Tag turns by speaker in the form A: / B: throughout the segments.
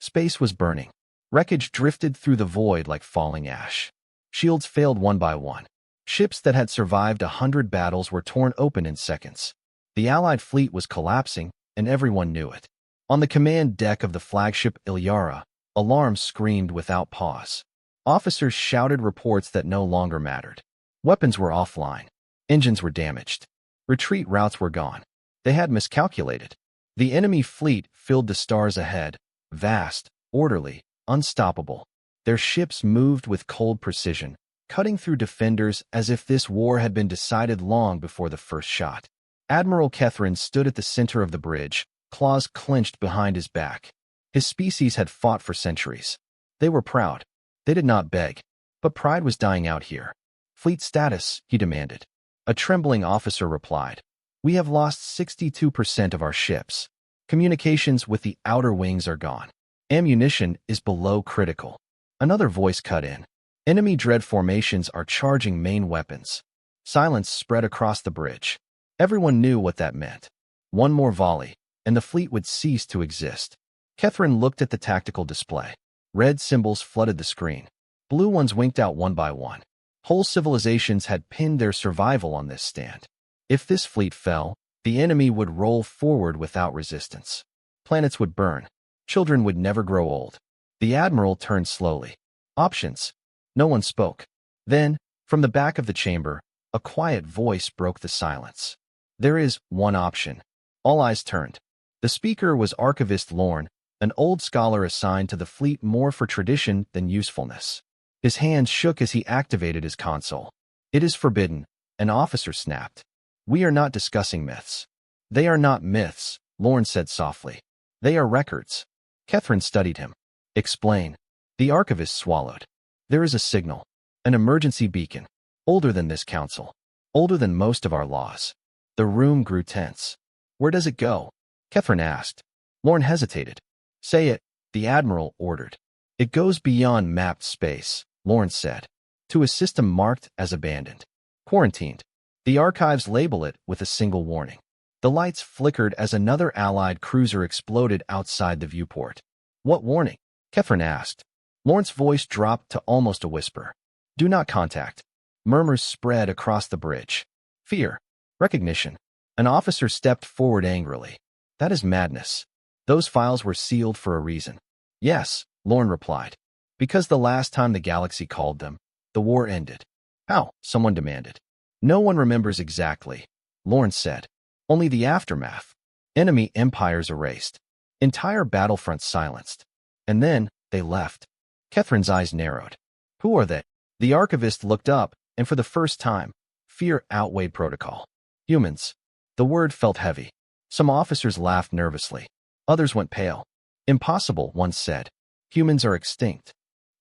A: Space was burning. Wreckage drifted through the void like falling ash. Shields failed one by one. Ships that had survived 100 battles were torn open in seconds. The Allied fleet was collapsing, and everyone knew it. On the command deck of the flagship Ilyara, alarms screamed without pause. Officers shouted reports that no longer mattered. Weapons were offline. Engines were damaged. Retreat routes were gone. They had miscalculated. The enemy fleet filled the stars ahead, vast, orderly, unstoppable. Their ships moved with cold precision, cutting through defenders as if this war had been decided long before the first shot. Admiral Kethrin stood at the center of the bridge, claws clenched behind his back. His species had fought for centuries. They were proud. They did not beg. But pride was dying out here. Fleet status, he demanded. A trembling officer replied. We have lost 62% of our ships. Communications with the outer wings are gone. Ammunition is below critical. Another voice cut in. Enemy dread formations are charging main weapons. Silence spread across the bridge. Everyone knew what that meant. One more volley, and the fleet would cease to exist. Kethrin looked at the tactical display. Red symbols flooded the screen. Blue ones winked out one by one. Whole civilizations had pinned their survival on this stand. If this fleet fell, the enemy would roll forward without resistance. Planets would burn. Children would never grow old. The admiral turned slowly. Options. No one spoke. Then, from the back of the chamber, a quiet voice broke the silence. There is one option. All eyes turned. The speaker was Archivist Lorne, an old scholar assigned to the fleet more for tradition than usefulness. His hands shook as he activated his console. It is forbidden, an officer snapped. We are not discussing myths. They are not myths, Lorne said softly. They are records. Kethrin studied him. Explain. The archivist swallowed. There is a signal. An emergency beacon. Older than this council. Older than most of our laws. The room grew tense. Where does it go? Kethrin asked. Lorne hesitated. Say it, the admiral ordered. It goes beyond mapped space, Lorne said. To a system marked as abandoned. Quarantined. The archives label it with a single warning. The lights flickered as another Allied cruiser exploded outside the viewport. What warning? Kethrin asked. Lorne's voice dropped to almost a whisper. Do not contact. Murmurs spread across the bridge. Fear. Recognition. An officer stepped forward angrily. That is madness. Those files were sealed for a reason. Yes, Lorne replied. Because the last time the galaxy called them, the war ended. How? Someone demanded. No one remembers exactly, Lorne said. Only the aftermath. Enemy empires erased. Entire battlefronts silenced. And then, they left. Kethrin's eyes narrowed. Who are they? The archivist looked up, and for the first time, fear outweighed protocol. Humans. The word felt heavy. Some officers laughed nervously. Others went pale. Impossible, one said. Humans are extinct.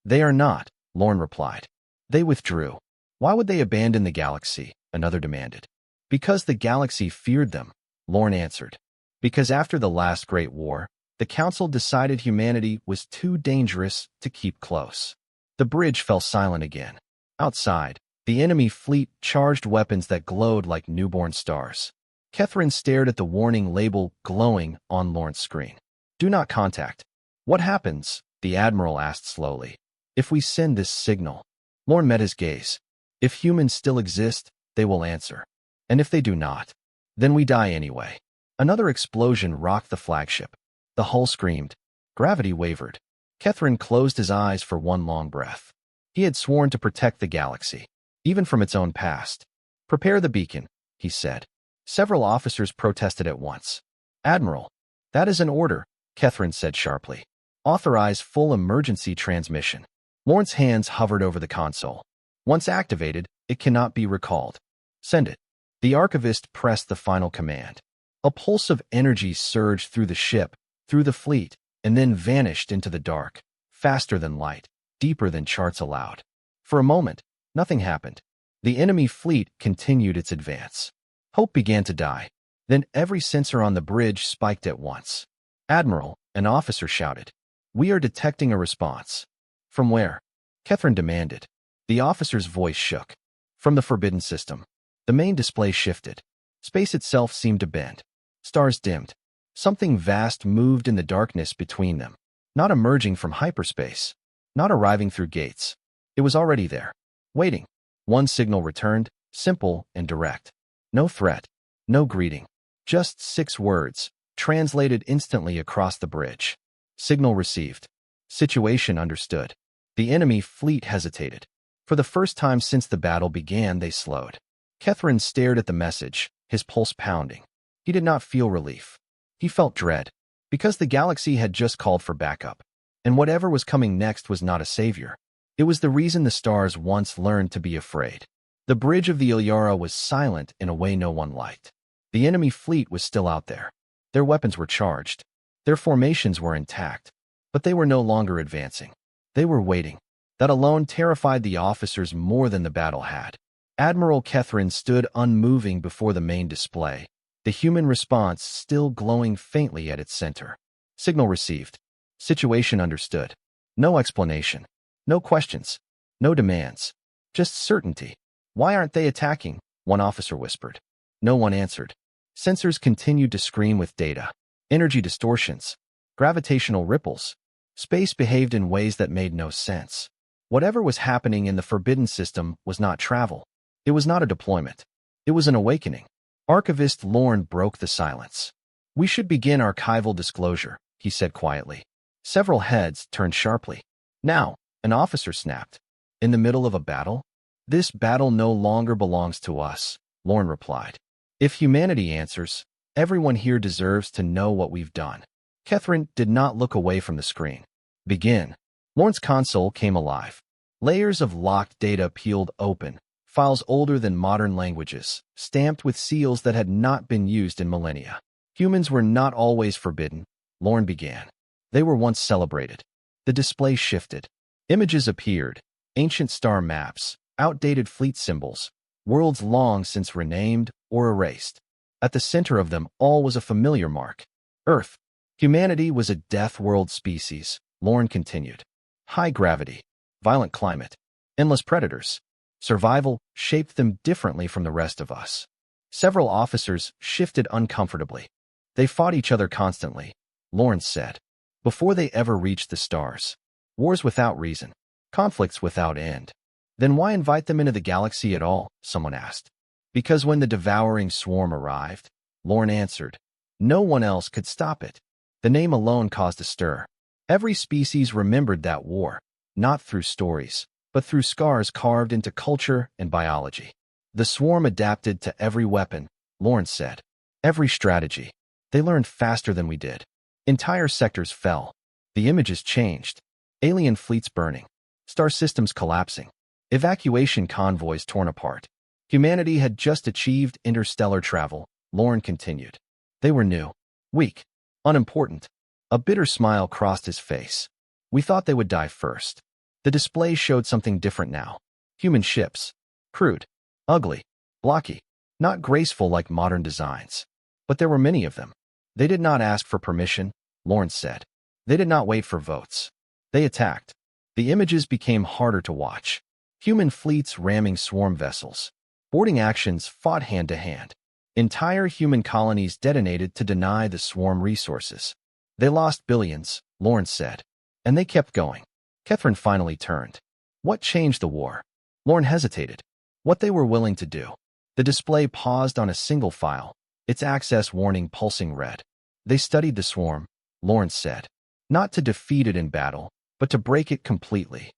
A: They are not, Lorne replied. They withdrew. Why would they abandon the galaxy? Another demanded. Because the galaxy feared them, Lorne answered. Because after the last Great War, the Council decided humanity was too dangerous to keep close. The bridge fell silent again. Outside, the enemy fleet charged weapons that glowed like newborn stars. Kethrin stared at the warning label glowing on Lorne's screen. Do not contact. What happens? The Admiral asked slowly. If we send this signal. Lorne met his gaze. If humans still exist, they will answer. And if they do not, then we die anyway. Another explosion rocked the flagship. The hull screamed. Gravity wavered. Kethrin closed his eyes for one long breath. He had sworn to protect the galaxy, even from its own past. Prepare the beacon, he said. Several officers protested at once. Admiral, that is an order, Kethrin said sharply. Authorize full emergency transmission. Lorne's hands hovered over the console. Once activated, it cannot be recalled. Send it. The archivist pressed the final command. A pulse of energy surged through the ship, through the fleet, and then vanished into the dark, faster than light, deeper than charts allowed. For a moment, nothing happened. The enemy fleet continued its advance. Hope began to die. Then every sensor on the bridge spiked at once. Admiral, an officer shouted. We are detecting a response. From where? Kethrin demanded. The officer's voice shook. From the forbidden system. The main display shifted. Space itself seemed to bend. Stars dimmed. Something vast moved in the darkness between them. Not emerging from hyperspace. Not arriving through gates. It was already there. Waiting. One signal returned, simple and direct. No threat. No greeting. Just 6 words, translated instantly across the bridge. Signal received. Situation understood. The enemy fleet hesitated. For the first time since the battle began, they slowed. Kethrin stared at the message, his pulse pounding. He did not feel relief. He felt dread, because the galaxy had just called for backup, and whatever was coming next was not a savior. It was the reason the stars once learned to be afraid. The bridge of the Ilyara was silent in a way no one liked. The enemy fleet was still out there. Their weapons were charged. Their formations were intact, but they were no longer advancing. They were waiting. That alone terrified the officers more than the battle had. Admiral Kethrin stood unmoving before the main display, the human response still glowing faintly at its center. Signal received. Situation understood. No explanation. No questions. No demands. Just certainty. Why aren't they attacking? One officer whispered. No one answered. Sensors continued to scream with data. Energy distortions. Gravitational ripples. Space behaved in ways that made no sense. Whatever was happening in the Forbidden System was not travel. It was not a deployment. It was an awakening. Archivist Lorne broke the silence. We should begin archival disclosure, he said quietly. Several heads turned sharply. Now, an officer snapped. In the middle of a battle? This battle no longer belongs to us, Lorne replied. If humanity answers, everyone here deserves to know what we've done. Kethrin did not look away from the screen. Begin. Lorne's console came alive. Layers of locked data peeled open, files older than modern languages, stamped with seals that had not been used in millennia. Humans were not always forbidden, Lorne began. They were once celebrated. The display shifted. Images appeared, ancient star maps, outdated fleet symbols, worlds long since renamed or erased. At the center of them all was a familiar mark. Earth. Humanity was a death world species, Lorne continued. High gravity, violent climate, endless predators. Survival shaped them differently from the rest of us. Several officers shifted uncomfortably. They fought each other constantly, Lorne said, before they ever reached the stars. Wars without reason, conflicts without end. Then why invite them into the galaxy at all? Someone asked. Because when the devouring swarm arrived, Lorne answered, no one else could stop it. The name alone caused a stir. Every species remembered that war, not through stories, but through scars carved into culture and biology. The swarm adapted to every weapon, Lorne said. Every strategy. They learned faster than we did. Entire sectors fell. The images changed. Alien fleets burning. Star systems collapsing. Evacuation convoys torn apart. Humanity had just achieved interstellar travel, Lorne continued. They were new, weak, unimportant. A bitter smile crossed his face. We thought they would die first. The display showed something different now. Human ships. Crude. Ugly. Blocky. Not graceful like modern designs. But there were many of them. They did not ask for permission, Lorne said. They did not wait for votes. They attacked. The images became harder to watch. Human fleets ramming swarm vessels. Boarding actions fought hand to hand. Entire human colonies detonated to deny the swarm resources. They lost billions, Lorne said. And they kept going. Kethrin finally turned. What changed the war? Lorne hesitated. What they were willing to do. The display paused on a single file, its access warning pulsing red. They studied the swarm, Lorne said. Not to defeat it in battle, but to break it completely.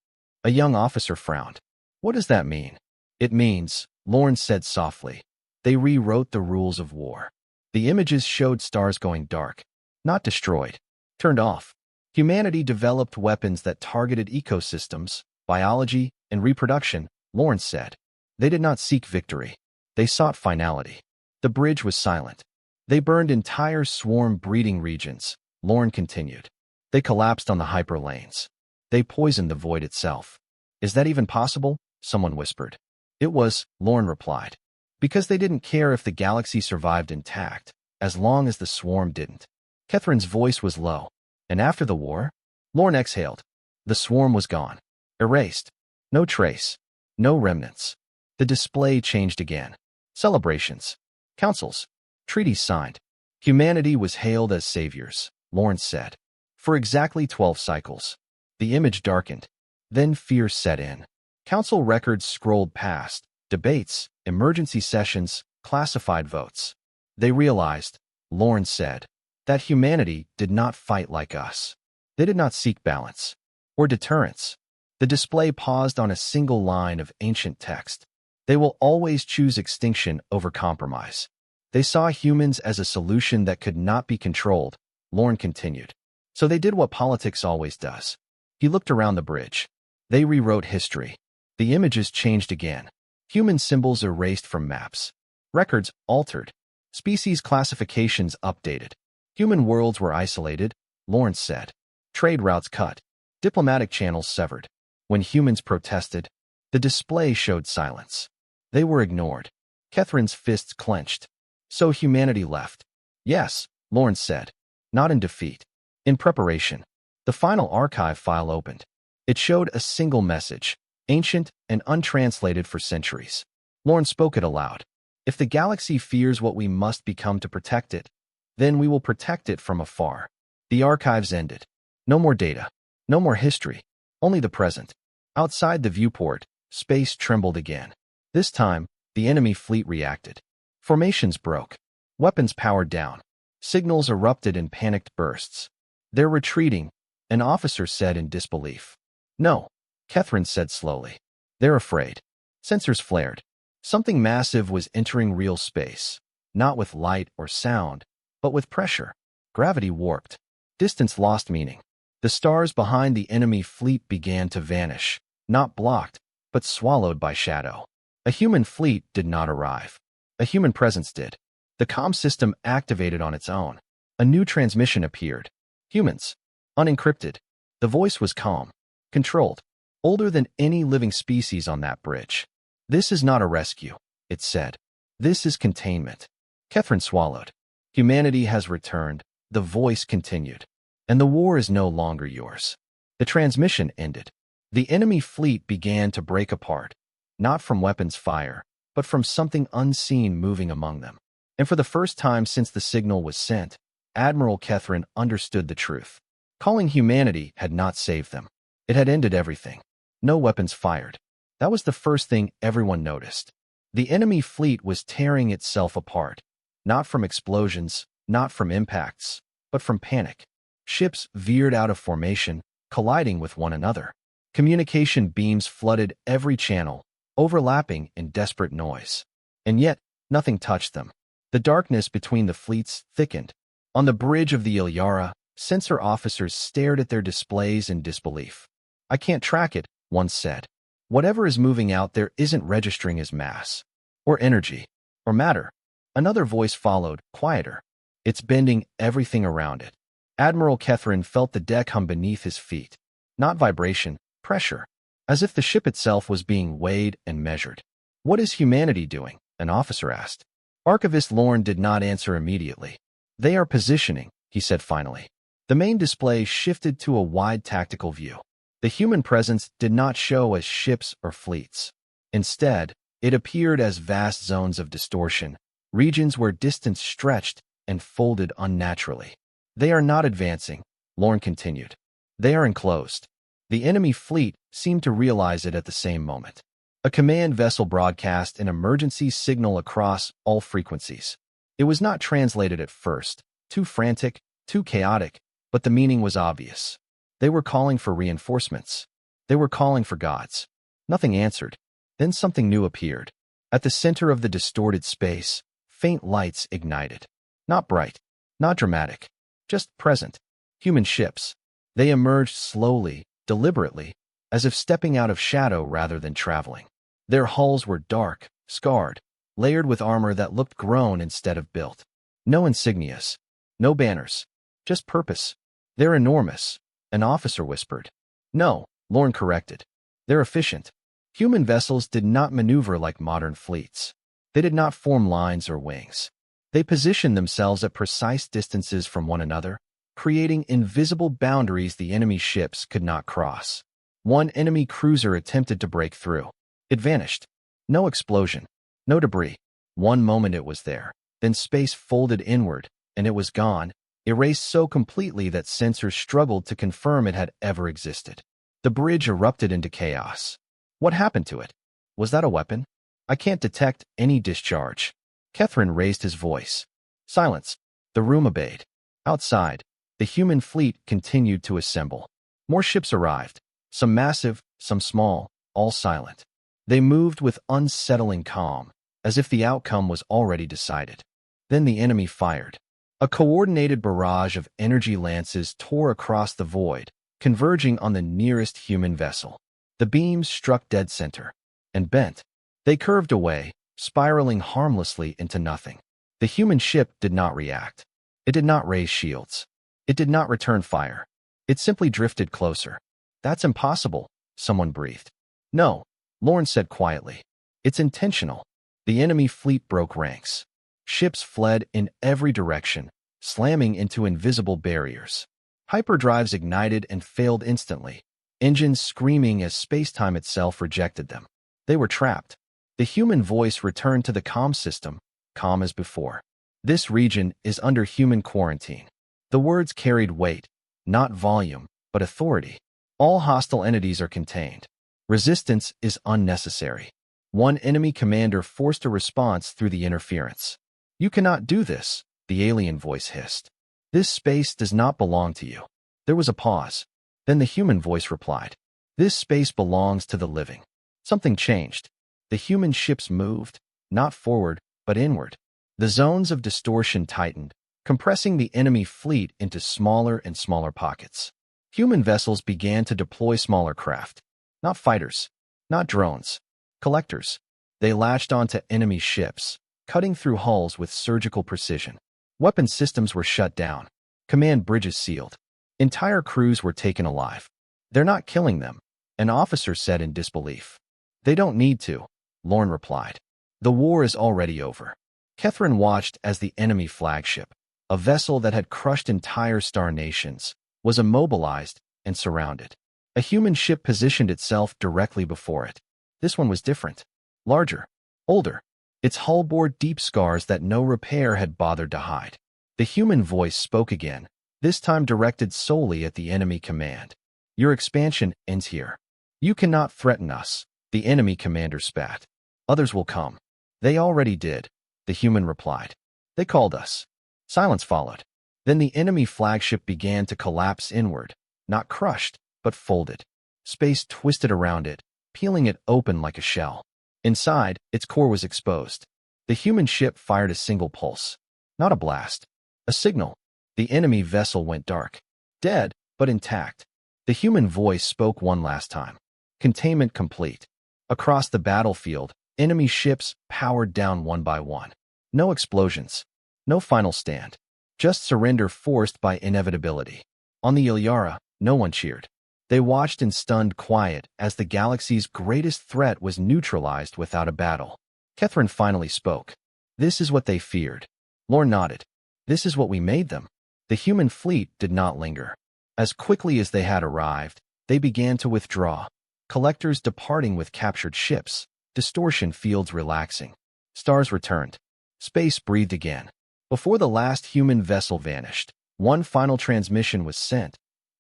A: A young officer frowned. What does that mean? It means, Lorne said softly, they rewrote the rules of war. The images showed stars going dark. Not destroyed. Turned off. Humanity developed weapons that targeted ecosystems, biology, and reproduction, Lorne said. They did not seek victory. They sought finality. The bridge was silent. They burned entire swarm breeding regions, Lorne continued. They collapsed on the hyperlanes. They poisoned the void itself. Is that even possible? Someone whispered. It was, Lorne replied. Because they didn't care if the galaxy survived intact, as long as the swarm didn't. Kethrin's voice was low. And after the war? Lorne exhaled. The swarm was gone. Erased. No trace. No remnants. The display changed again. Celebrations. Councils. Treaties signed. Humanity was hailed as saviors, Lorne said. For exactly 12 cycles. The image darkened. Then fear set in. Council records scrolled past. Debates, emergency sessions, classified votes. They realized, Lorne said, that humanity did not fight like us. They did not seek balance or deterrence. The display paused on a single line of ancient text. They will always choose extinction over compromise. They saw humans as a solution that could not be controlled, Lorne continued. So they did what politics always does. He looked around the bridge. They rewrote history. The images changed again. Human symbols erased from maps. Records altered. Species classifications updated. Human worlds were isolated, Lawrence said. Trade routes cut. Diplomatic channels severed. When humans protested, the display showed silence. They were ignored. Catherine's fists clenched. So humanity left. Yes, Lawrence said. Not in defeat. In preparation. The final archive file opened. It showed a single message, ancient and untranslated for centuries. Lawrence spoke it aloud. If the galaxy fears what we must become to protect it, then we will protect it from afar. The archives ended. No more data. No more history. Only the present. Outside the viewport, space trembled again. This time, the enemy fleet reacted. Formations broke. Weapons powered down. Signals erupted in panicked bursts. They're retreating, an officer said in disbelief. No, Catherine said slowly. They're afraid. Sensors flared. Something massive was entering real space, not with light or sound, but with pressure. Gravity warped. Distance lost meaning. The stars behind the enemy fleet began to vanish, not blocked, but swallowed by shadow. A human fleet did not arrive. A human presence did. The comm system activated on its own. A new transmission appeared. Humans. Unencrypted. The voice was calm. Controlled. Older than any living species on that bridge. This is not a rescue, it said. This is containment. Catherine swallowed. Humanity has returned, the voice continued. And the war is no longer yours. The transmission ended. The enemy fleet began to break apart, not from weapons fire, but from something unseen moving among them. And for the first time since the signal was sent, Admiral Catherine understood the truth. Calling humanity had not saved them. It had ended everything. No weapons fired. That was the first thing everyone noticed. The enemy fleet was tearing itself apart, not from explosions, not from impacts, but from panic. Ships veered out of formation, colliding with one another. Communication beams flooded every channel, overlapping in desperate noise. And yet, nothing touched them. The darkness between the fleets thickened. On the bridge of the Ilyara, sensor officers stared at their displays in disbelief. I can't track it, one said. Whatever is moving out there isn't registering as mass, or energy, or matter. Another voice followed, quieter. It's bending everything around it. Admiral Catherine felt the deck hum beneath his feet. Not vibration, pressure. As if the ship itself was being weighed and measured. What is humanity doing? An officer asked. Archivist Lorne did not answer immediately. They are positioning, he said finally. The main display shifted to a wide tactical view. The human presence did not show as ships or fleets. Instead, it appeared as vast zones of distortion, regions where distance stretched and folded unnaturally. They are not advancing, Lorne continued. They are enclosed. The enemy fleet seemed to realize it at the same moment. A command vessel broadcast an emergency signal across all frequencies. It was not translated at first, too frantic, too chaotic, but the meaning was obvious. They were calling for reinforcements. They were calling for gods. Nothing answered. Then something new appeared. At the center of the distorted space, faint lights ignited. Not bright, not dramatic, just present. Human ships. They emerged slowly, deliberately, as if stepping out of shadow rather than traveling. Their hulls were dark, scarred, layered with armor that looked grown instead of built. No insignias, no banners, just purpose. They're enormous, an officer whispered. No, Lorne corrected. They're efficient. Human vessels did not maneuver like modern fleets. They did not form lines or wings. They positioned themselves at precise distances from one another, creating invisible boundaries the enemy ships could not cross. One enemy cruiser attempted to break through. It vanished. No explosion. No debris. One moment it was there. Then space folded inward, and it was gone, erased so completely that sensors struggled to confirm it had ever existed. The bridge erupted into chaos. What happened to it? Was that a weapon? I can't detect any discharge. Kethrin raised his voice. Silence. The room obeyed. Outside, the human fleet continued to assemble. More ships arrived, some massive, some small, all silent. They moved with unsettling calm, as if the outcome was already decided. Then the enemy fired. A coordinated barrage of energy lances tore across the void, converging on the nearest human vessel. The beams struck dead center and bent. They curved away, spiraling harmlessly into nothing. The human ship did not react. It did not raise shields. It did not return fire. It simply drifted closer. That's impossible, someone breathed. No, Lorne said quietly. It's intentional. The enemy fleet broke ranks. Ships fled in every direction, slamming into invisible barriers. Hyperdrives ignited and failed instantly, engines screaming as spacetime itself rejected them. They were trapped. The human voice returned to the comm system, calm as before. This region is under human quarantine. The words carried weight, not volume, but authority. All hostile entities are contained. Resistance is unnecessary. One enemy commander forced a response through the interference. You cannot do this, the alien voice hissed. This space does not belong to you. There was a pause. Then the human voice replied. This space belongs to the living. Something changed. The human ships moved, not forward, but inward. The zones of distortion tightened, compressing the enemy fleet into smaller and smaller pockets. Human vessels began to deploy smaller craft. Not fighters, not drones. Collectors. They latched onto enemy ships, cutting through hulls with surgical precision. Weapon systems were shut down. Command bridges sealed. Entire crews were taken alive. They're not killing them, an officer said in disbelief. They don't need to, Lorne replied. The war is already over. Kethrin watched as the enemy flagship, a vessel that had crushed entire star nations, was immobilized and surrounded. A human ship positioned itself directly before it. This one was different. Larger. Older. Its hull bore deep scars that no repair had bothered to hide. The human voice spoke again, this time directed solely at the enemy command. Your expansion ends here. You cannot threaten us, the enemy commander spat. Others will come. They already did, the human replied. They called us. Silence followed. Then the enemy flagship began to collapse inward, not crushed, but folded. Space twisted around it, peeling it open like a shell. Inside, its core was exposed. The human ship fired a single pulse. Not a blast. A signal. The enemy vessel went dark. Dead, but intact. The human voice spoke one last time. Containment complete. Across the battlefield, enemy ships powered down one by one. No explosions. No final stand. Just surrender forced by inevitability. On the Ilyara, no one cheered. They watched in stunned quiet as the galaxy's greatest threat was neutralized without a battle. Kethrin finally spoke. This is what they feared. Lorne nodded. This is what we made them. The human fleet did not linger. As quickly as they had arrived, they began to withdraw. Collectors departing with captured ships, distortion fields relaxing. Stars returned. Space breathed again. Before the last human vessel vanished, one final transmission was sent,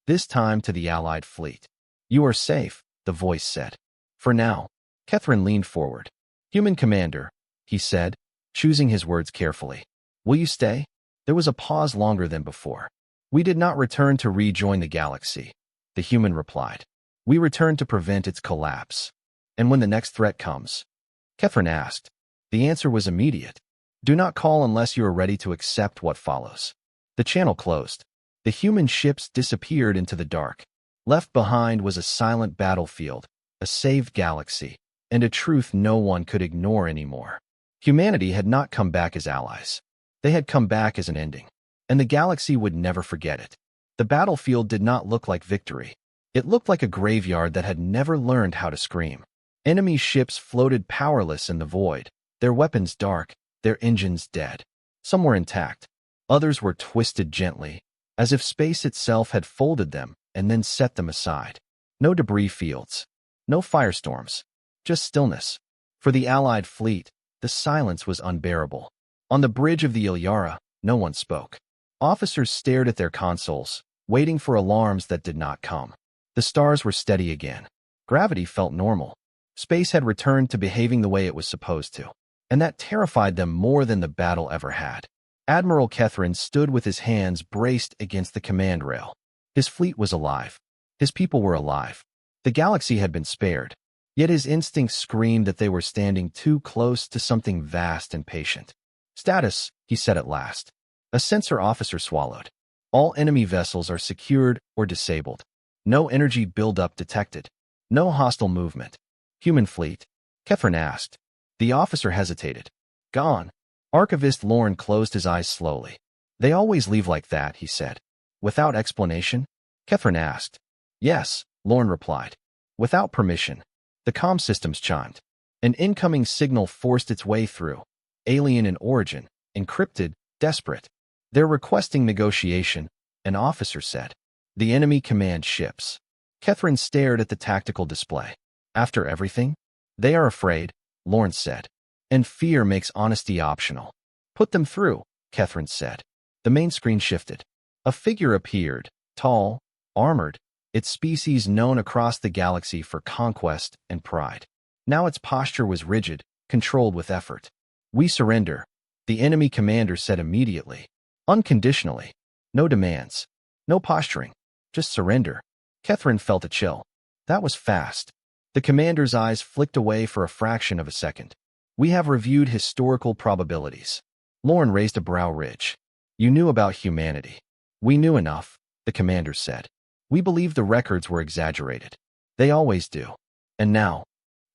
A: this time to the Allied fleet. You are safe, the voice said. For now. Kethrin leaned forward. Human commander, he said, choosing his words carefully. Will you stay? There was a pause longer than before. We did not return to rejoin the galaxy, the human replied. We returned to prevent its collapse. And when the next threat comes? Kethrin asked. The answer was immediate. Do not call unless you are ready to accept what follows. The channel closed. The human ships disappeared into the dark. Left behind was a silent battlefield, a saved galaxy, and a truth no one could ignore anymore. Humanity had not come back as allies. They had come back as an ending. And the galaxy would never forget it. The battlefield did not look like victory. It looked like a graveyard that had never learned how to scream. Enemy ships floated powerless in the void, their weapons dark, their engines dead. Some were intact. Others were twisted gently, as if space itself had folded them and then set them aside. No debris fields. No firestorms. Just stillness. For the Allied fleet, the silence was unbearable. On the bridge of the Ilyara, no one spoke. Officers stared at their consoles, waiting for alarms that did not come. The stars were steady again. Gravity felt normal. Space had returned to behaving the way it was supposed to, and that terrified them more than the battle ever had. Admiral Kethrin stood with his hands braced against the command rail. His fleet was alive. His people were alive. The galaxy had been spared, yet his instincts screamed that they were standing too close to something vast and patient. "Status," he said at last. A sensor officer swallowed. "All enemy vessels are secured or disabled. No energy buildup detected. No hostile movement." "Human fleet?" Kethrin asked. The officer hesitated. "Gone." Archivist Lorne closed his eyes slowly. "They always leave like that," he said. "Without explanation?" Kethrin asked. "Yes," Lorne replied. "Without permission." The comm systems chimed. An incoming signal forced its way through. Alien in origin, encrypted, desperate. "They're requesting negotiation," an officer said. "The enemy command ships." Kethrin stared at the tactical display. "After everything?" "They are afraid," Lorne said. "And fear makes honesty optional." "Put them through," Kethrin said. The main screen shifted. A figure appeared, tall, armored, its species known across the galaxy for conquest and pride. Now its posture was rigid, controlled with effort. "We surrender," the enemy commander said immediately. Unconditionally. No demands. No posturing. Just surrender. Kethrin felt a chill. That was fast. The commander's eyes flicked away for a fraction of a second. "We have reviewed historical probabilities." Lorne raised a brow ridge. "You knew about humanity." "We knew enough," the commander said. "We believed the records were exaggerated. They always do." "And now?"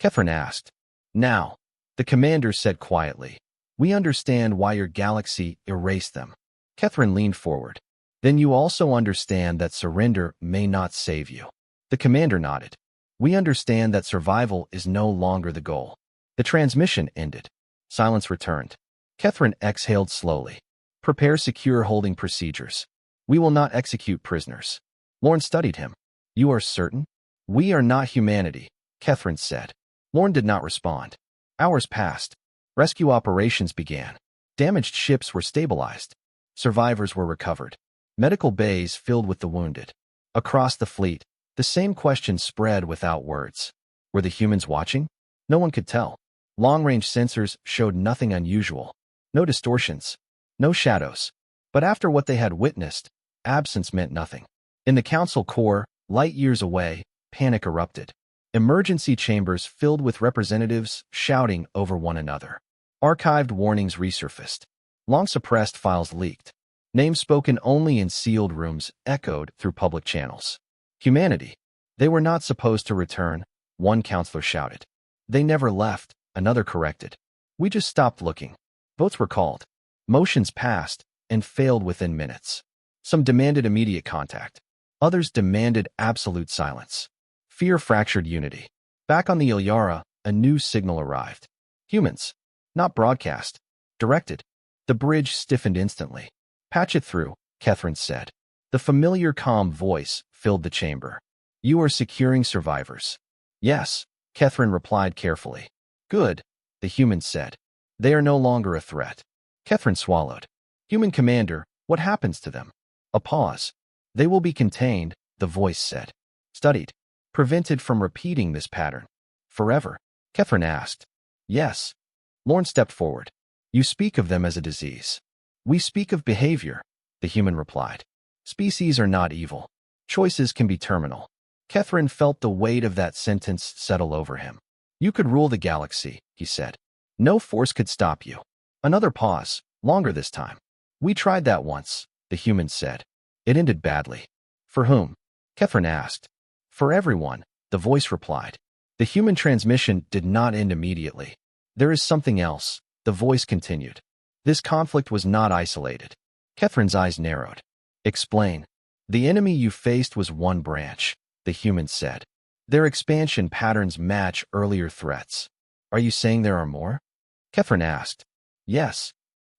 A: Kethrin asked. "Now," the commander said quietly, "we understand why your galaxy erased them." Kethrin leaned forward. "Then you also understand that surrender may not save you." The commander nodded. "We understand that survival is no longer the goal." The transmission ended. Silence returned. Kethrin exhaled slowly. "Prepare secure holding procedures. We will not execute prisoners." Lorne studied him. "You are certain?" "We are not humanity," Kethrin said. Lorne did not respond. Hours passed. Rescue operations began. Damaged ships were stabilized. Survivors were recovered. Medical bays filled with the wounded. Across the fleet, the same question spread without words. Were the humans watching? No one could tell. Long-range sensors showed nothing unusual. No distortions. No shadows. But after what they had witnessed, absence meant nothing. In the Council Core, light years away, panic erupted. Emergency chambers filled with representatives shouting over one another. Archived warnings resurfaced. Long-suppressed files leaked. Names spoken only in sealed rooms echoed through public channels. "Humanity. They were not supposed to return," one counselor shouted. "They never left," another corrected. "We just stopped looking." Votes were called. Motions passed and failed within minutes. Some demanded immediate contact. Others demanded absolute silence. Fear fractured unity. Back on the Ilyara, a new signal arrived. "Humans. Not broadcast. Directed." The bridge stiffened instantly. "Patch it through," Kethrin said. The familiar calm voice filled the chamber. "You are securing survivors." "Yes," Kethrin replied carefully. "Good," the human said. "They are no longer a threat." Kethrin swallowed. "Human commander, what happens to them?" A pause. "They will be contained," the voice said. "Studied. Prevented from repeating this pattern." "Forever?" Kethrin asked. "Yes." Lorne stepped forward. "You speak of them as a disease." "We speak of behavior," the human replied. "Species are not evil. Choices can be terminal." Kethrin felt the weight of that sentence settle over him. "You could rule the galaxy," he said. "No force could stop you." Another pause, longer this time. "We tried that once," the human said. "It ended badly." "For whom?" Kethrin asked. "For everyone," the voice replied. The human transmission did not end immediately. "There is something else," the voice continued. "This conflict was not isolated." Kethrin's eyes narrowed. "Explain." "The enemy you faced was one branch," the human said. "Their expansion patterns match earlier threats." "Are you saying there are more?" Kethrin asked. "Yes."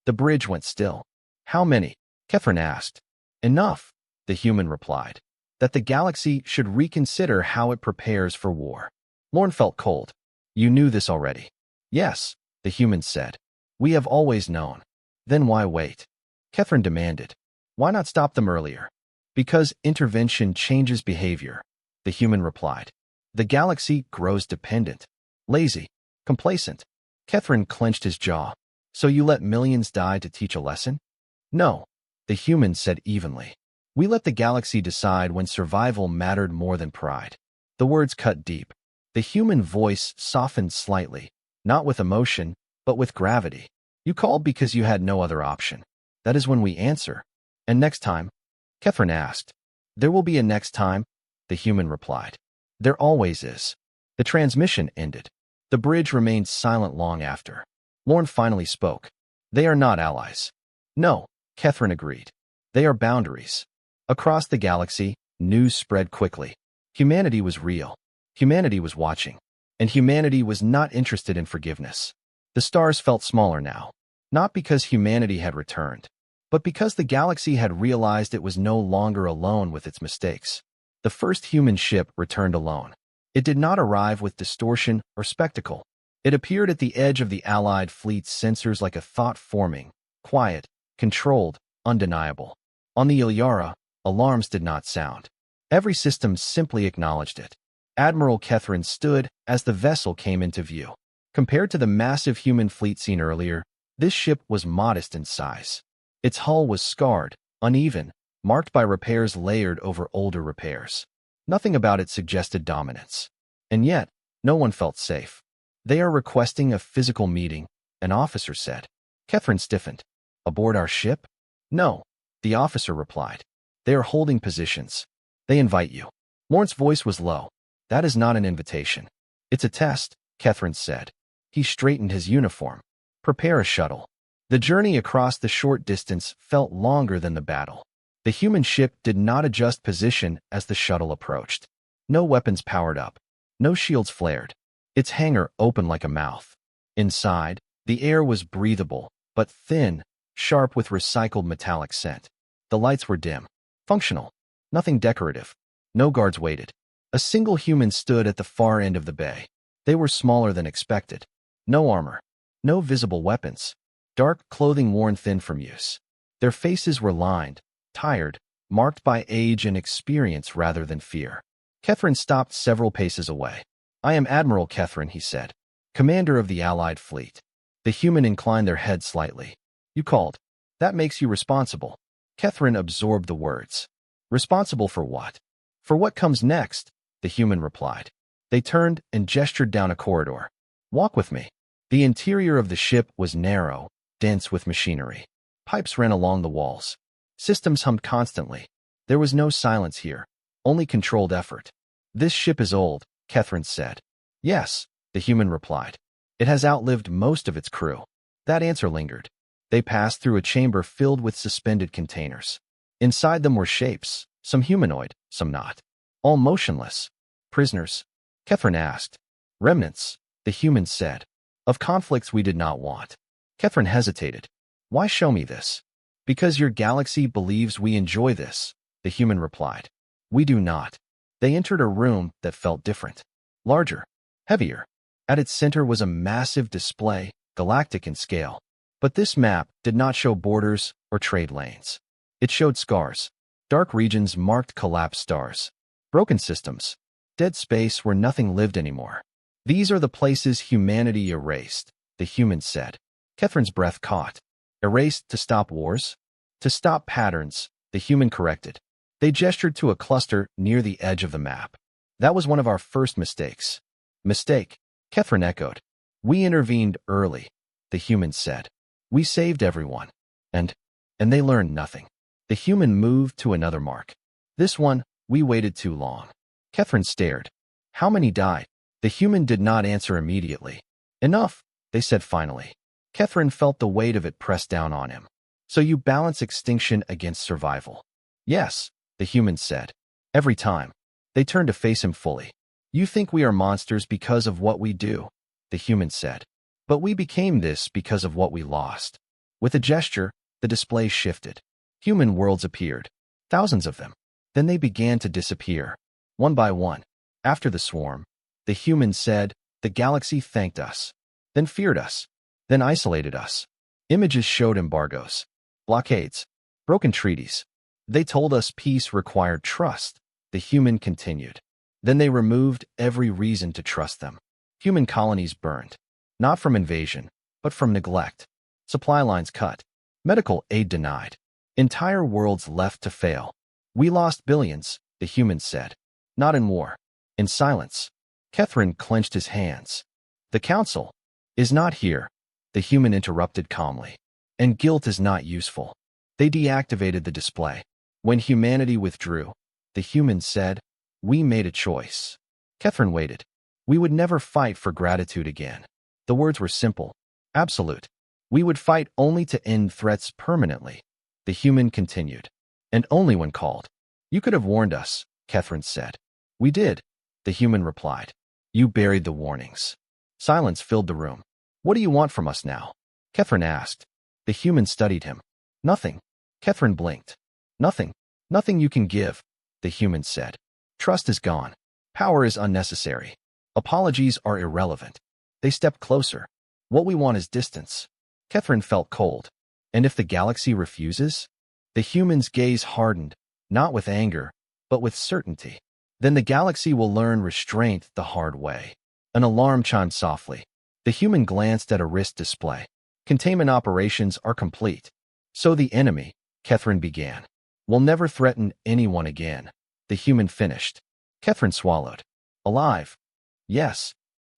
A: The bridge went still. "How many?" Kethrin asked. "Enough," the human replied. "That the galaxy should reconsider how it prepares for war." Lorne felt cold. "You knew this already." "Yes," the human said. "We have always known." "Then why wait?" Kethrin demanded. Why not stop them earlier? Because intervention changes behavior, the human replied. The galaxy grows dependent, lazy, complacent. Catherine clenched his jaw. So you let millions die to teach a lesson? No, the human said evenly. We let the galaxy decide when survival mattered more than pride. The words cut deep. The human voice softened slightly, not with emotion, but with gravity. You called because you had no other option. That is when we answer. And next time? Catherine asked. There will be a next time, the human replied. There always is. The transmission ended. The bridge remained silent long after. Lorne finally spoke. They are not allies. No, Catherine agreed. They are boundaries. Across the galaxy, news spread quickly. Humanity was real. Humanity was watching. And humanity was not interested in forgiveness. The stars felt smaller now. Not because humanity had returned, but because the galaxy had realized it was no longer alone with its mistakes. The first human ship returned alone. It did not arrive with distortion or spectacle. It appeared at the edge of the Allied fleet's sensors like a thought forming, quiet, controlled, undeniable. On the Ilyara, alarms did not sound. Every system simply acknowledged it. Admiral Catherine stood as the vessel came into view. Compared to the massive human fleet seen earlier, this ship was modest in size. Its hull was scarred, uneven, marked by repairs layered over older repairs. Nothing about it suggested dominance. And yet, no one felt safe. They are requesting a physical meeting, an officer said. Catherine stiffened. Aboard our ship? No, the officer replied. They are holding positions. They invite you. Lorne's voice was low. That is not an invitation. It's a test, Catherine said. He straightened his uniform. Prepare a shuttle. The journey across the short distance felt longer than the battle. The human ship did not adjust position as the shuttle approached. No weapons powered up. No shields flared. Its hangar opened like a mouth. Inside, the air was breathable, but thin, sharp with recycled metallic scent. The lights were dim. Functional. Nothing decorative. No guards waited. A single human stood at the far end of the bay. They were smaller than expected. No armor. No visible weapons. Dark clothing worn thin from use. Their faces were lined, tired, marked by age and experience rather than fear. Catherine stopped several paces away. I am Admiral Catherine, he said, commander of the Allied fleet. The human inclined their head slightly. You called. That makes you responsible. Catherine absorbed the words. Responsible for what? For what comes next, the human replied. They turned and gestured down a corridor. Walk with me. The interior of the ship was narrow, dense with machinery. Pipes ran along the walls. Systems hummed constantly. There was no silence here, only controlled effort. This ship is old, Catherine said. Yes, the human replied. It has outlived most of its crew. That answer lingered. They passed through a chamber filled with suspended containers. Inside them were shapes, some humanoid, some not. All motionless. Prisoners? Catherine asked. Remnants, the human said. Of conflicts we did not want. Catherine hesitated. Why show me this? Because your galaxy believes we enjoy this, the human replied. We do not. They entered a room that felt different. Larger. Heavier. At its center was a massive display, galactic in scale. But this map did not show borders or trade lanes. It showed scars. Dark regions marked collapsed stars. Broken systems. Dead space where nothing lived anymore. These are the places humanity erased, the human said. Catherine's breath caught. Erased to stop wars? To stop patterns, the human corrected. They gestured to a cluster near the edge of the map. That was one of our first mistakes. Mistake, Catherine echoed. We intervened early, the human said. We saved everyone. And they learned nothing. The human moved to another mark. This one, we waited too long. Catherine stared. How many died? The human did not answer immediately. Enough, they said finally. Catherine felt the weight of it press down on him. So you balance extinction against survival. Yes, the human said. Every time. They turned to face him fully. You think we are monsters because of what we do, the human said. But we became this because of what we lost. With a gesture, the display shifted. Human worlds appeared. Thousands of them. Then they began to disappear. One by one. After the swarm, the human said, the galaxy thanked us. Then feared us. Then isolated us. Images showed embargoes. Blockades. Broken treaties. They told us peace required trust, the human continued. Then they removed every reason to trust them. Human colonies burned. Not from invasion, but from neglect. Supply lines cut. Medical aid denied. Entire worlds left to fail. We lost billions, the humans said. Not in war. In silence. Kethrin clenched his hands. The council is not here, the human interrupted calmly. And guilt is not useful. They deactivated the display. When humanity withdrew, the humans said, we made a choice. Kethrin waited. We would never fight for gratitude again. The words were simple, absolute. We would fight only to end threats permanently. The human continued. And only when called. You could have warned us, Kethrin said. We did, the human replied. You buried the warnings. Silence filled the room. What do you want from us now? Kethrin asked. The human studied him. Nothing. Kethrin blinked. Nothing. Nothing you can give, the human said. Trust is gone. Power is unnecessary. Apologies are irrelevant. They stepped closer. What we want is distance. Kethrin felt cold. And if the galaxy refuses? The human's gaze hardened, not with anger, but with certainty. Then the galaxy will learn restraint the hard way. An alarm chimed softly. The human glanced at a wrist display. Containment operations are complete. So the enemy, Kethrin began, will never threaten anyone again. The human finished. Kethrin swallowed. Alive? Yes.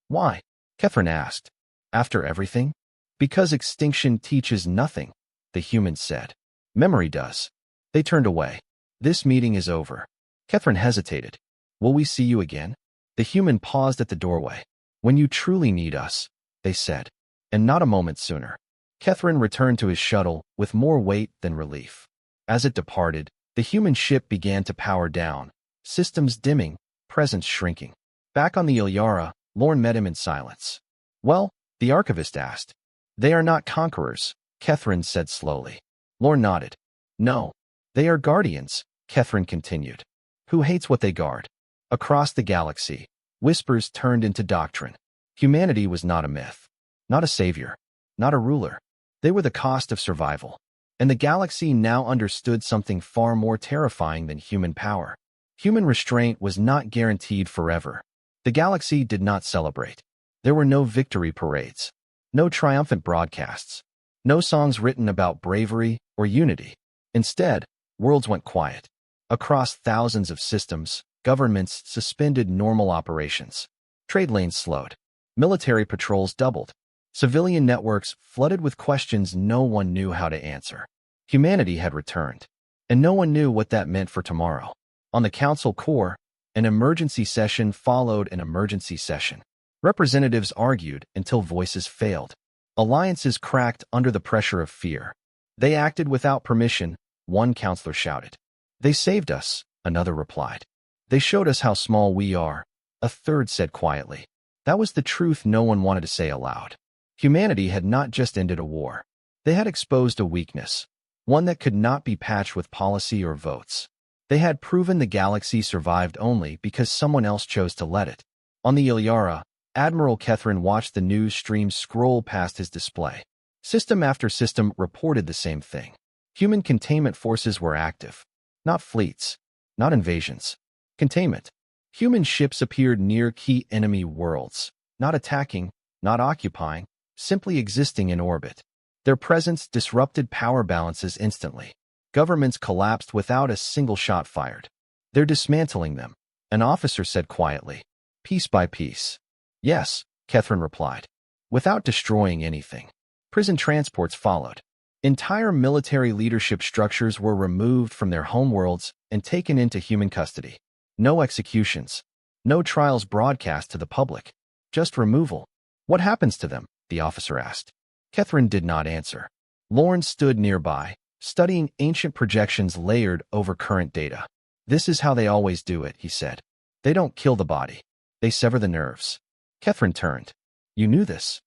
A: Why? Kethrin asked. After everything? Because extinction teaches nothing, the human said. Memory does. They turned away. This meeting is over. Kethrin hesitated. Will we see you again? The human paused at the doorway. When you truly need us, they said. And not a moment sooner. Kethrin returned to his shuttle with more weight than relief. As it departed, the human ship began to power down, systems dimming, presence shrinking. Back on the Ilyara, Lorne met him in silence. Well, the archivist asked. They are not conquerors, Kethrin said slowly. Lorne nodded. No. They are guardians, Kethrin continued. Who hates what they guard? Across the galaxy, whispers turned into doctrine. Humanity was not a myth. Not a savior. Not a ruler. They were the cost of survival. And the galaxy now understood something far more terrifying than human power. Human restraint was not guaranteed forever. The galaxy did not celebrate. There were no victory parades. No triumphant broadcasts. No songs written about bravery or unity. Instead, worlds went quiet. Across thousands of systems, governments suspended normal operations. Trade lanes slowed. Military patrols doubled. Civilian networks flooded with questions no one knew how to answer. Humanity had returned, and no one knew what that meant for tomorrow. On the council core, an emergency session followed an emergency session. Representatives argued until voices failed. Alliances cracked under the pressure of fear. They acted without permission, one counselor shouted. They saved us, another replied. They showed us how small we are, a third said quietly. That was the truth no one wanted to say aloud. Humanity had not just ended a war. They had exposed a weakness, one that could not be patched with policy or votes. They had proven the galaxy survived only because someone else chose to let it. On the Ilyara, Admiral Kethrin watched the news stream scroll past his display. System after system reported the same thing. Human containment forces were active. Not fleets. Not invasions. Containment. Human ships appeared near key enemy worlds. Not attacking, not occupying, simply existing in orbit. Their presence disrupted power balances instantly. Governments collapsed without a single shot fired. They're dismantling them, an officer said quietly. Piece by piece. Yes, Kethrin replied. Without destroying anything. Prison transports followed. Entire military leadership structures were removed from their homeworlds and taken into human custody. No executions. No trials broadcast to the public. Just removal. What happens to them? The officer asked. Kethrin did not answer. Lorne stood nearby, studying ancient projections layered over current data. This is how they always do it, he said. They don't kill the body. They sever the nerves. Kethrin turned. You knew this?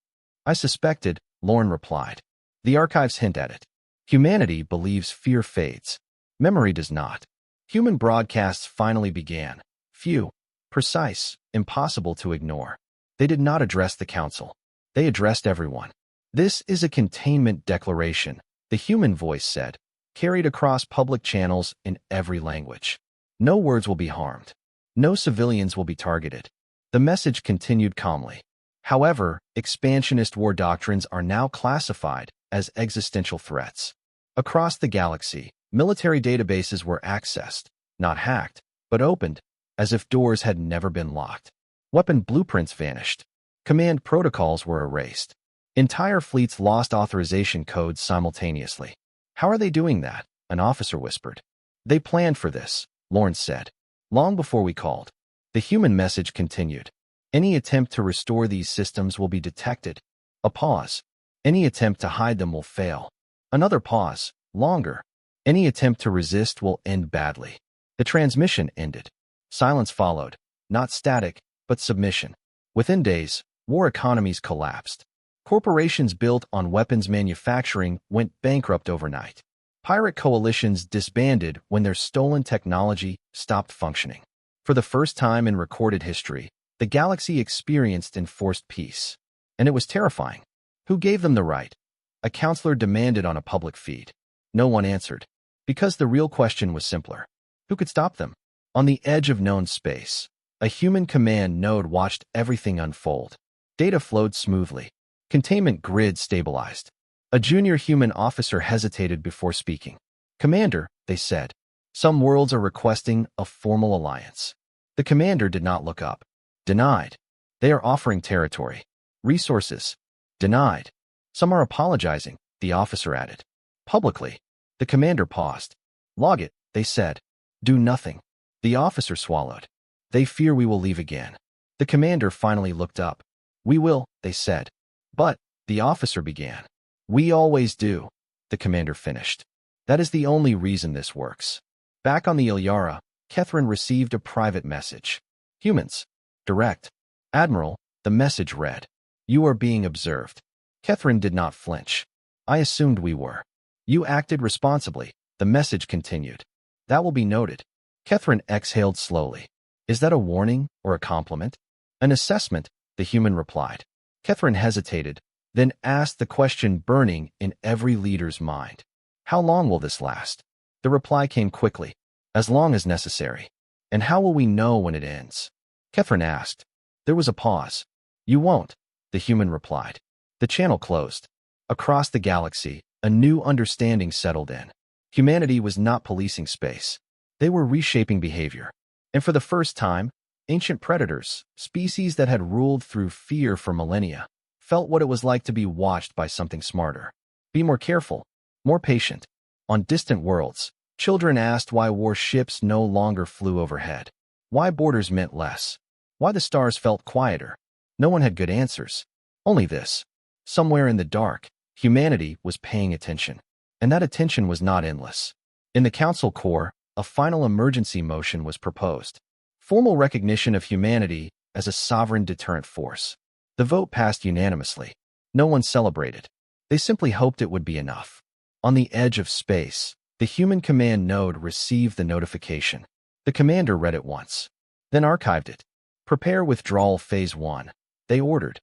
A: I suspected, Lorne replied. The archives hint at it. Humanity believes fear fades. Memory does not. Human broadcasts finally began. Few. Precise. Impossible to ignore. They did not address the council. They addressed everyone. This is a containment declaration, the human voice said. carried across public channels in every language. No words will be harmed. No civilians will be targeted. The message continued calmly. However, expansionist war doctrines are now classified as existential threats. Across the galaxy, military databases were accessed, not hacked, but opened, as if doors had never been locked. Weapon blueprints vanished. Command protocols were erased. Entire fleets lost authorization codes simultaneously. How are they doing that? An officer whispered. They planned for this, Lawrence said. Long before we called. The human message continued. Any attempt to restore these systems will be detected. A pause. Any attempt to hide them will fail. Another pause. Longer. Any attempt to resist will end badly. The transmission ended. Silence followed. Not static, but submission. Within days, war economies collapsed. Corporations built on weapons manufacturing went bankrupt overnight. Pirate coalitions disbanded when their stolen technology stopped functioning. For the first time in recorded history, the galaxy experienced enforced peace. And it was terrifying. Who gave them the right? A counselor demanded on a public feed. No one answered. Because the real question was simpler. Who could stop them? On the edge of known space, a human command node watched everything unfold. Data flowed smoothly. Containment grid stabilized. A junior human officer hesitated before speaking. Commander, they said, some worlds are requesting a formal alliance. The commander did not look up. Denied. They are offering territory. Resources. Denied. Some are apologizing, the officer added. Publicly. The commander paused. Log it, they said. Do nothing. The officer swallowed. They fear we will leave again. The commander finally looked up. We will, they said. But, the officer began. We always do, the commander finished. That is the only reason this works. Back on the Ilyara, Catherine received a private message. Humans. Direct. Admiral, the message read. You are being observed. Catherine did not flinch. I assumed we were. You acted responsibly, the message continued. That will be noted. Catherine exhaled slowly. Is that a warning or a compliment? An assessment, the human replied. Catherine hesitated, then asked the question burning in every leader's mind. How long will this last? The reply came quickly. As long as necessary. And how will we know when it ends? Catherine asked. There was a pause. You won't, the human replied. The channel closed. Across the galaxy, a new understanding settled in. Humanity was not policing space. They were reshaping behavior. And for the first time, ancient predators, species that had ruled through fear for millennia, felt what it was like to be watched by something smarter. Be more careful, more patient. On distant worlds, children asked why warships no longer flew overhead, why borders meant less, why the stars felt quieter. No one had good answers. Only this. Somewhere in the dark, humanity was paying attention. And that attention was not endless. In the Council Core, a final emergency motion was proposed. Formal recognition of humanity as a sovereign deterrent force. The vote passed unanimously. No one celebrated. They simply hoped it would be enough. On the edge of space, the human command node received the notification. The commander read it once, then archived it. Prepare withdrawal phase 1, they ordered.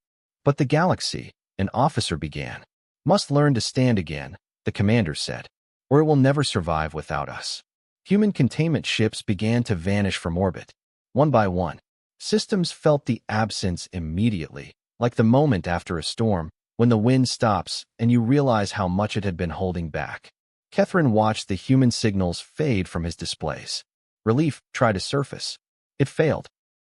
A: But the galaxy, an officer began. Must learn to stand again, the commander said, or it will never survive without us. Human containment ships began to vanish from orbit. One by one, systems felt the absence immediately, like the moment after a storm, when the wind stops and you realize how much it had been holding back. Catherine watched the human signals fade from his displays. Relief tried to surface. It failed.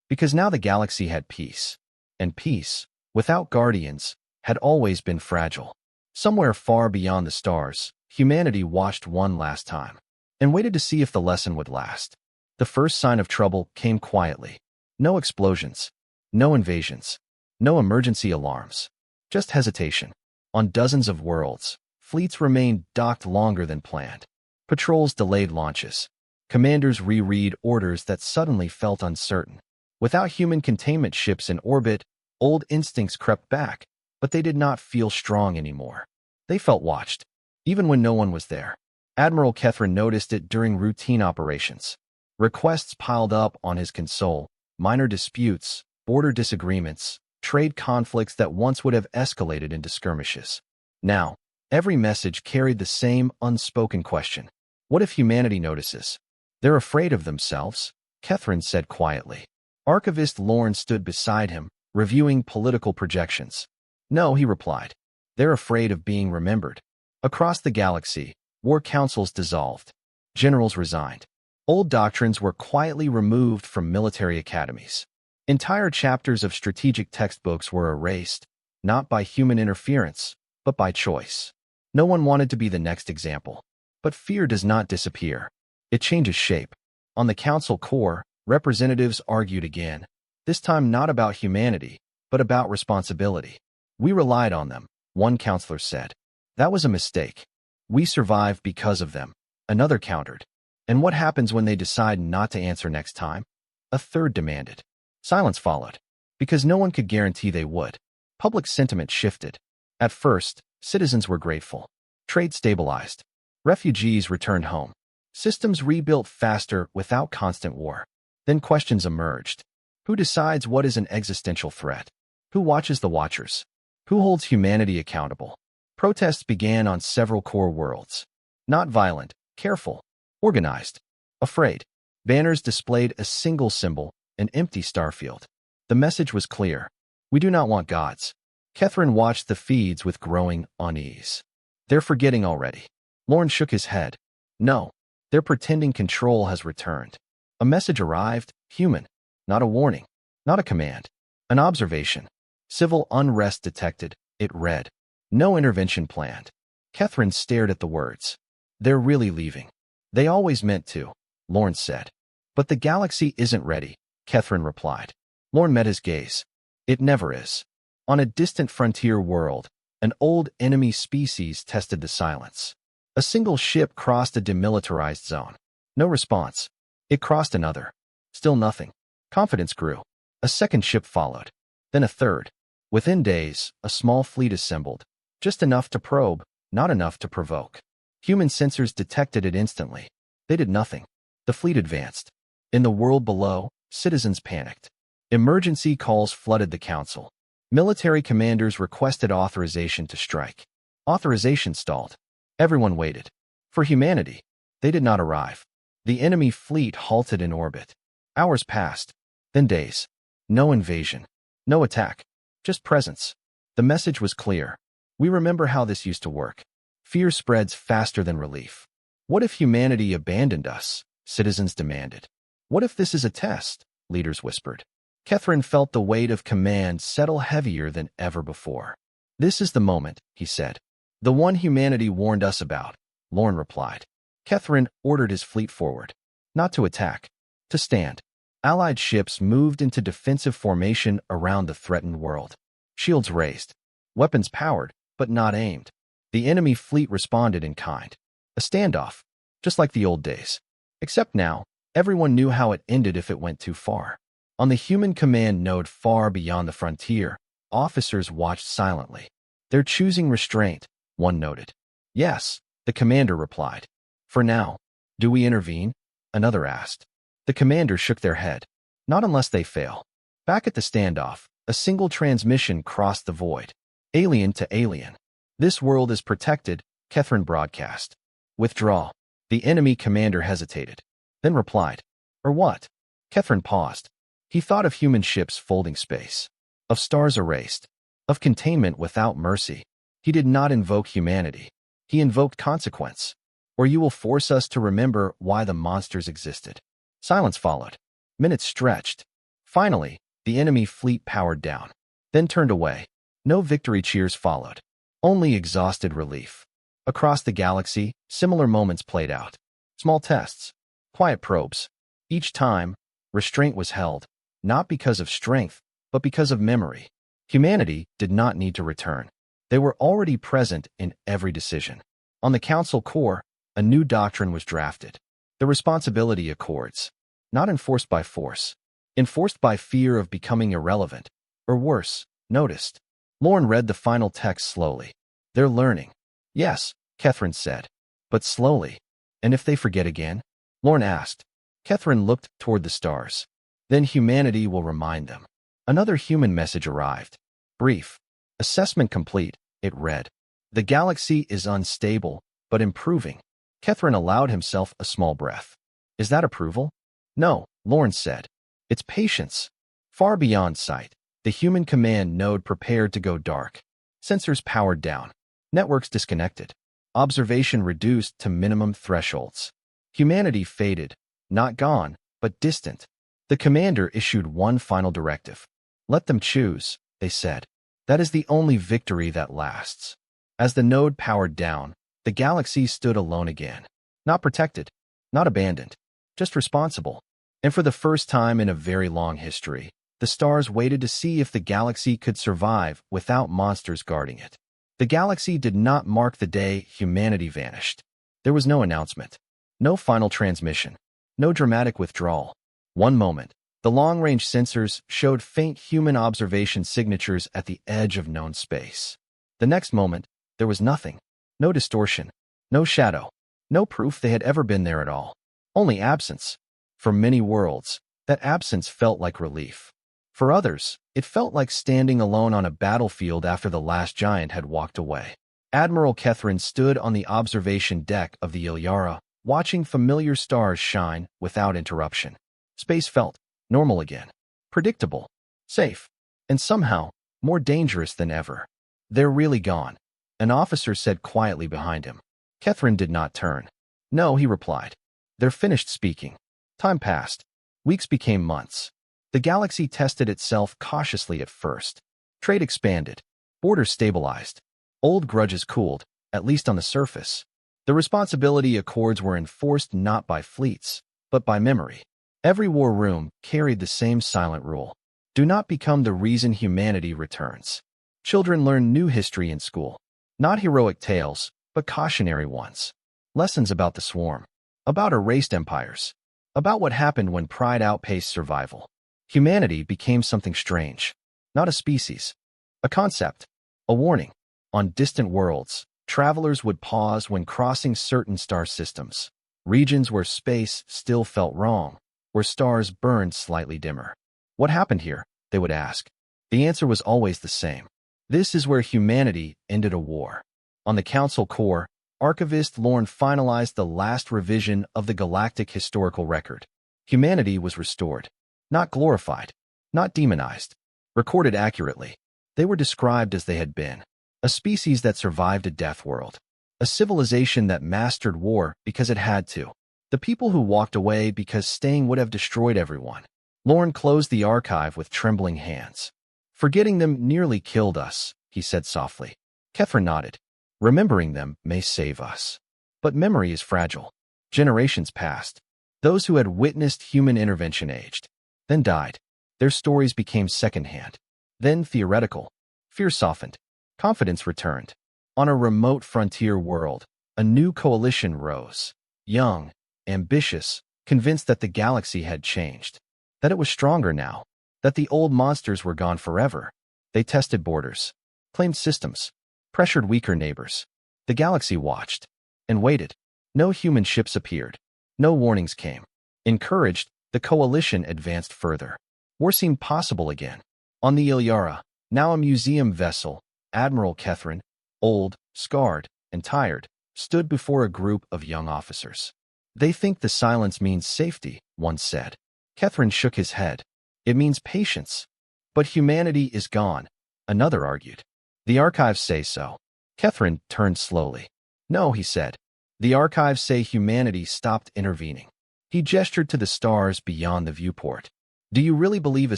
A: Because now the galaxy had peace. And peace, without guardians, had always been fragile. Somewhere far beyond the stars, humanity watched one last time and waited to see if the lesson would last. The first sign of trouble came quietly. No explosions, no invasions, no emergency alarms, just hesitation. On dozens of worlds, fleets remained docked longer than planned. Patrols delayed launches. Commanders reread orders that suddenly felt uncertain. Without human containment ships in orbit, old instincts crept back, but they did not feel strong anymore. They felt watched, even when no one was there. Admiral Catherine noticed it during routine operations. Requests piled up on his console, minor disputes, border disagreements, trade conflicts that once would have escalated into skirmishes. Now, Every message carried the same unspoken question. What if humanity notices? They're afraid of themselves, Catherine said quietly. Archivist Lorne stood beside him, reviewing political projections. No, he replied. They're afraid of being remembered. Across the galaxy, war councils dissolved. Generals resigned. Old doctrines were quietly removed from military academies. Entire chapters of strategic textbooks were erased, not by human interference, but by choice. No one wanted to be the next example. But fear does not disappear. It changes shape. On the council core, representatives argued again, this time not about humanity, but about responsibility. We relied on them, one counselor said. That was a mistake. We survived because of them, another countered. And what happens when they decide not to answer next time? A third demanded. Silence followed, because no one could guarantee they would. Public sentiment shifted. At first, citizens were grateful. Trade stabilized. Refugees returned home. Systems rebuilt faster without constant war. Then questions emerged. Who decides what is an existential threat? Who watches the watchers? Who holds humanity accountable? Protests began on several core worlds. Not violent, careful, organized, afraid. Banners displayed a single symbol, an empty starfield. The message was clear. We do not want gods. Catherine watched the feeds with growing unease. They're forgetting already. Lorne shook his head. No, they're pretending control has returned. A message arrived, human. Not a warning, not a command. An observation. Civil unrest detected, it read. No intervention planned. Catherine stared at the words. They're really leaving. They always meant to, Lorne said. But the galaxy isn't ready, Catherine replied. Lorne met his gaze. It never is. On a distant frontier world, an old enemy species tested the silence. A single ship crossed a demilitarized zone. No response. It crossed another. Still nothing. Confidence grew. A second ship followed. Then a third. Within days, a small fleet assembled. Just enough to probe, not enough to provoke. Human sensors detected it instantly. They did nothing. The fleet advanced. In the world below, citizens panicked. Emergency calls flooded the council. Military commanders requested authorization to strike. Authorization stalled. Everyone waited. For humanity, they did not arrive. The enemy fleet halted in orbit. Hours passed, then days. No invasion. No attack. Just presence. The message was clear. We remember how this used to work. Fear spreads faster than relief. What if humanity abandoned us? Citizens demanded. What if this is a test? Leaders whispered. Catherine felt the weight of command settle heavier than ever before. This is the moment, he said. The one humanity warned us about, Lorne replied. Catherine ordered his fleet forward. Not to attack, to stand. Allied ships moved into defensive formation around the threatened world. Shields raised. Weapons powered, but not aimed. The enemy fleet responded in kind. A standoff, just like the old days. Except now, everyone knew how it ended if it went too far. On the human command node far beyond the frontier, officers watched silently. They're choosing restraint, one noted. Yes, the commander replied. For now. Do we intervene? Another asked. The commander shook their head. Not unless they fail. Back at the standoff, a single transmission crossed the void. Alien to alien. This world is protected, Catherine broadcast. Withdraw. The enemy commander hesitated. Then replied. Or what? Catherine paused. He thought of human ships folding space. Of stars erased. Of containment without mercy. He did not invoke humanity. He invoked consequence. Or you will force us to remember why the monsters existed. Silence followed. Minutes stretched. Finally, the enemy fleet powered down. Then turned away. No victory cheers followed. Only exhausted relief. Across the galaxy, similar moments played out. Small tests. Quiet probes. Each time, restraint was held. Not because of strength, but because of memory. Humanity did not need to return. They were already present in every decision. On the council core, a new doctrine was drafted. The responsibility accords. Not enforced by force. Enforced by fear of becoming irrelevant. Or worse, noticed. Lorne read the final text slowly. They're learning. Yes, Catherine said. But slowly. And if they forget again? Lorne asked. Catherine looked toward the stars. Then humanity will remind them. Another human message arrived. Brief. Assessment complete, it read. The galaxy is unstable, but improving. Kethrin allowed himself a small breath. Is that approval? No, Lawrence said. It's patience. Far beyond sight, the human command node prepared to go dark. Sensors powered down. Networks disconnected. Observation reduced to minimum thresholds. Humanity faded, not gone, but distant. The commander issued one final directive. Let them choose, they said. That is the only victory that lasts. As the node powered down, the galaxy stood alone again. Not protected, not abandoned, just responsible. And for the first time in a very long history, the stars waited to see if the galaxy could survive without monsters guarding it. The galaxy did not mark the day humanity vanished. There was no announcement, no final transmission, no dramatic withdrawal. One moment, the long-range sensors showed faint human observation signatures at the edge of known space. The next moment, there was nothing. No distortion, no shadow, no proof they had ever been there at all. Only absence. For many worlds, that absence felt like relief. For others, it felt like standing alone on a battlefield after the last giant had walked away. Admiral Kethrin stood on the observation deck of the Ilyara, watching familiar stars shine without interruption. Space felt normal again, predictable, safe, and somehow more dangerous than ever. They're really gone, an officer said quietly behind him. Kethrin did not turn. No, he replied. They're finished speaking. Time passed. Weeks became months. The galaxy tested itself cautiously at first. Trade expanded. Borders stabilized. Old grudges cooled, at least on the surface. The responsibility accords were enforced not by fleets, but by memory. Every war room carried the same silent rule. Do not become the reason humanity returns. Children learn new history in school. Not heroic tales, but cautionary ones. Lessons about the swarm. About erased empires. About what happened when pride outpaced survival. Humanity became something strange. Not a species. A concept. A warning. On distant worlds, travelers would pause when crossing certain star systems. Regions where space still felt wrong. Where stars burned slightly dimmer. What happened here? They would ask. The answer was always the same. This is where humanity ended a war. On the Council Core, Archivist Lorne finalized the last revision of the galactic historical record. Humanity was restored. Not glorified. Not demonized. Recorded accurately. They were described as they had been. A species that survived a death world. A civilization that mastered war because it had to. The people who walked away because staying would have destroyed everyone. Lorne closed the archive with trembling hands. Forgetting them nearly killed us, he said softly. Kethrin nodded. Remembering them may save us. But memory is fragile. Generations passed. Those who had witnessed human intervention aged. Then died. Their stories became secondhand. Then theoretical. Fear softened. Confidence returned. On a remote frontier world, a new coalition rose. Young, ambitious, convinced that the galaxy had changed. That it was stronger now. That the old monsters were gone forever. They tested borders. Claimed systems. Pressured weaker neighbors. The galaxy watched. And waited. No human ships appeared. No warnings came. Encouraged, the coalition advanced further. War seemed possible again. On the Ilyara, now a museum vessel, Admiral Kethrin, old, scarred, and tired, stood before a group of young officers. They think the silence means safety, one said. Kethrin shook his head. It means patience. But humanity is gone, another argued. The archives say so. Kethrin turned slowly. No, he said. The archives say humanity stopped intervening. He gestured to the stars beyond the viewport. Do you really believe a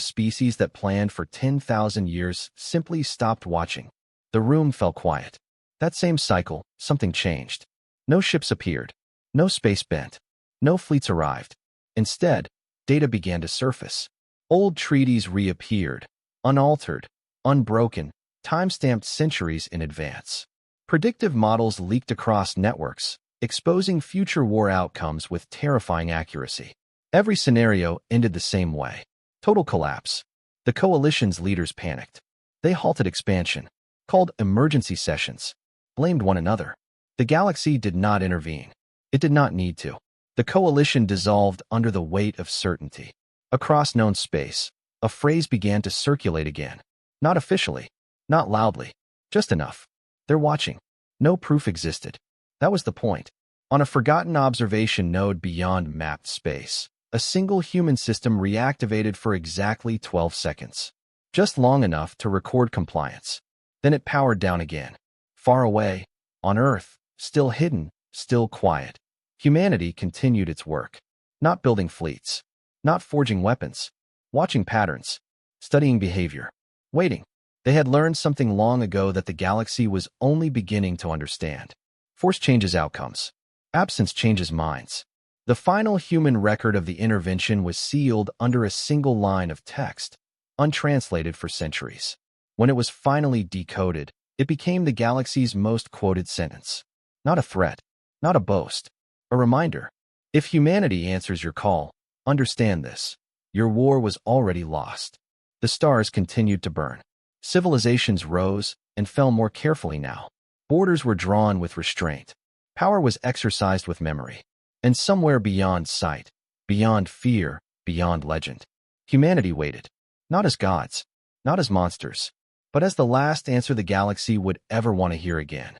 A: species that planned for 10,000 years simply stopped watching? The room fell quiet. That same cycle, something changed. No ships appeared. No space bent. No fleets arrived. Instead, data began to surface. Old treaties reappeared, unaltered, unbroken, time-stamped centuries in advance. Predictive models leaked across networks, exposing future war outcomes with terrifying accuracy. Every scenario ended the same way. Total collapse. The coalition's leaders panicked. They halted expansion, called emergency sessions, blamed one another. The galaxy did not intervene. It did not need to. The coalition dissolved under the weight of certainty. Across known space, a phrase began to circulate again. Not officially, not loudly, just enough. They're watching. No proof existed. That was the point. On a forgotten observation node beyond mapped space, a single human system reactivated for exactly 12 seconds. Just long enough to record compliance. Then it powered down again. Far away, on Earth, still hidden, still quiet. Humanity continued its work. Not building fleets. Not forging weapons. Watching patterns. Studying behavior. Waiting. They had learned something long ago that the galaxy was only beginning to understand. Force changes outcomes. Absence changes minds. The final human record of the intervention was sealed under a single line of text, untranslated for centuries. When it was finally decoded, it became the galaxy's most quoted sentence. Not a threat, not a boast, a reminder. If humanity answers your call, understand this. Your war was already lost. The stars continued to burn. Civilizations rose and fell more carefully now. Borders were drawn with restraint. Power was exercised with memory. And somewhere beyond sight, beyond fear, beyond legend, humanity waited. Not as gods, not as monsters, but as the last answer the galaxy would ever want to hear again.